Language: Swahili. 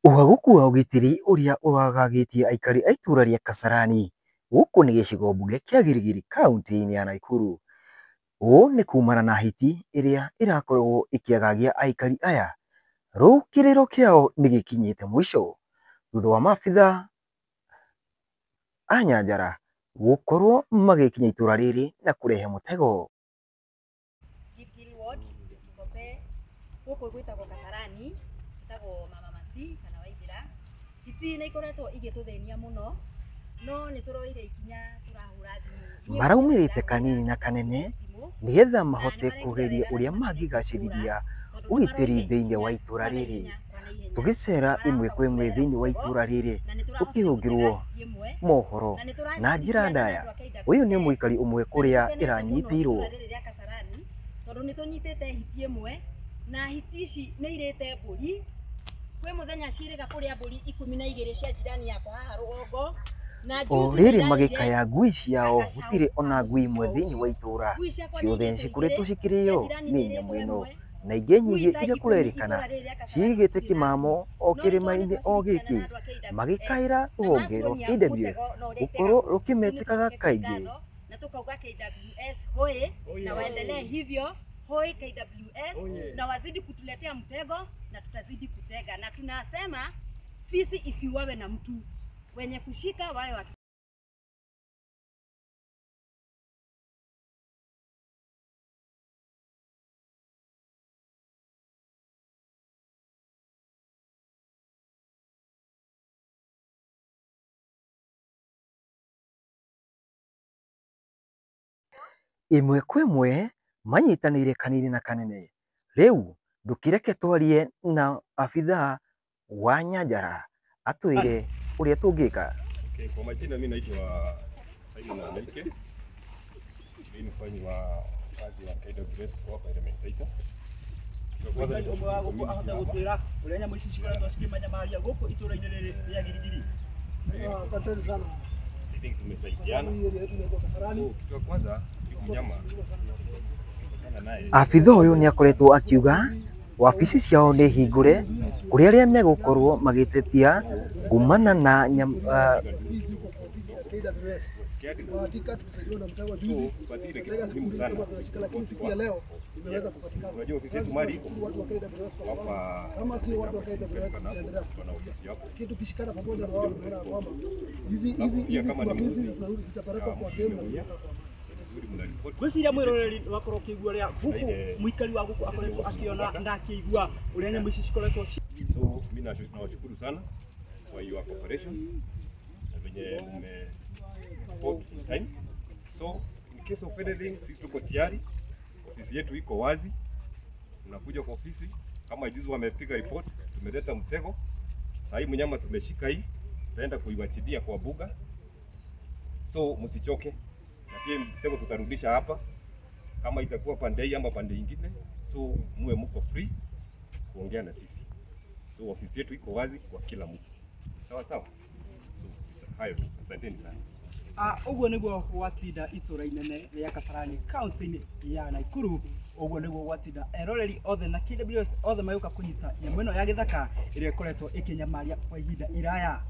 Ũhagũku wa ũgitĩri ũrĩa ũragagĩtie aikari a itũra rĩa Kasarani gũkũ nĩ gĩcigo mbunge kĩa Girigiri kaunti-inĩ ya Nakuru. Ũũ nĩ kumana na hiti ĩrĩa ĩrakorwo ĩkĩagagia aikari aya. Rĩu kĩrĩro kĩao nĩ gĩkinyĩte mũico thutha wa maabitha a nyanjara gũkorwo magĩkinya itũra rĩrĩ na kũrehe mũtego. Girigiri ward gũkũ gwĩtagwo Kasarani, gwĩtagwo Mama Masi kana Waithĩra. Hiti nĩ ikoretwo igĩtũthĩnia mũno, no nĩ tũroire ikinya tũrahũra thimũ. Maraumĩrĩte kanini na kanene nĩgetha mahote kũgeria ũrĩa mangĩgacĩrithia ũgitĩri thĩinĩ wa itũra rĩrĩ. Tũgĩcera ĩmwe kwa ĩmwe thĩinĩ wa itũra rĩrĩ tũkĩhũngĩrwo mohoro na njĩra ndaya. Ũyũ nĩ mũikari ũmwe kũrĩa ĩranyitĩirwo. Tondũ nĩ tũnyitĩte hiti ĩmwe na hiti ici nĩ irĩte mbũri. Kwĩ mũthenya cirĩga kũrĩa mbũri 12 cia jirani yakwa haha rũgongo. O rĩrĩ magĩkaya ngui ciao, gũtirĩ ona ngui imwe thĩinĩ wa itũra, ciothe cikoretwo cikĩrĩo nĩ nyamũ ĩno. Na ingĩ nyingĩ iria kũrerĩkana cigĩte kĩmamo o kĩrĩma-inĩ o gĩkĩ, magĩkaĩra rũhonge rwa KWS gũkorwo rũkĩmetĩkaga kaingĩ. Na tukauga KWS hoye na waendelee hivyo, hoye KWS na wazidi kutuletea mtego na tutazidi kutega, na tunasema fisi isiuawe na mtu, wenye kushika wawe wa Ĩmwe kwa ĩmwe manyitanĩire kanini na kanene. Rĩu ndũkĩreke twarie na abithaa wa nyanjara atwĩre ũrĩa tũngĩka. Kwa majina mimi naitwa Simon Amerike. Mimi ni mfanyikazi wa kazi wa KWS kwa Elementator. Kwanza ni umwe wako ahota gutwira uria nyamu ici cikoretwo cikimanya maria guku itũra-inĩ rĩrĩ rĩa Girigiri. Asante sana. I think tumesaidiana. So kitu cha kwanza ni mnyama. Abithaa ũyũ nĩ akoretwo akiuga wabici ciao nĩ hingũre kũrĩa arĩa megũkorwo magĩtetia kumana na Hakika tusaidiwe na mtego juzi. Lakini siku ya leo imeweza kupatikana. Unajua ofisi yetu mali Watu wa KWS hapa, kama si watu wa KWS tunaendelea. kuna ofisi hapo. Kitu kishikana pamoja na wao tunaona kwamba hizi zitapelekwa kwa game na Vizuri mnaripoti. Gwĩciria mwĩroreri wakorwo ũkĩigua ũrĩa guku mũikari wa guku akoretwo akĩona na akĩigua ũrĩa nyamũ ici cikoretwo. So mimi nawashukuru sana kwa your cooperation na venye report in time. So in case of anything, sisi tuko tayari, ofisi yetu iko wazi. Unakuja kwa ofisi, kama juzi wamepiga report, tumeleta mtego. Sasa hii mnyama tumeshika hii, tutaenda kuiwachilia kwa buga. So msichoke. Na pia mtego tutarudisha hapa kama itakuwa pande hii ama pande nyingine. So muwe mko free kuongea na sisi. So ofisi yetu iko wazi kwa kila mtu. Sawa sawa. So hayo, asanteni sana. Ũguo nĩguo gwatinda itũra inene rĩa Kasarani kaunti-inĩ ya Nakuru. Ũguo nĩguo gwatinda eroreri othe na KWS othe magĩũka kũnyita nyamũ ĩno ya gĩthaka ĩrĩa ĩkoretwo ĩkĩnyamaria kwa ihinda iraya.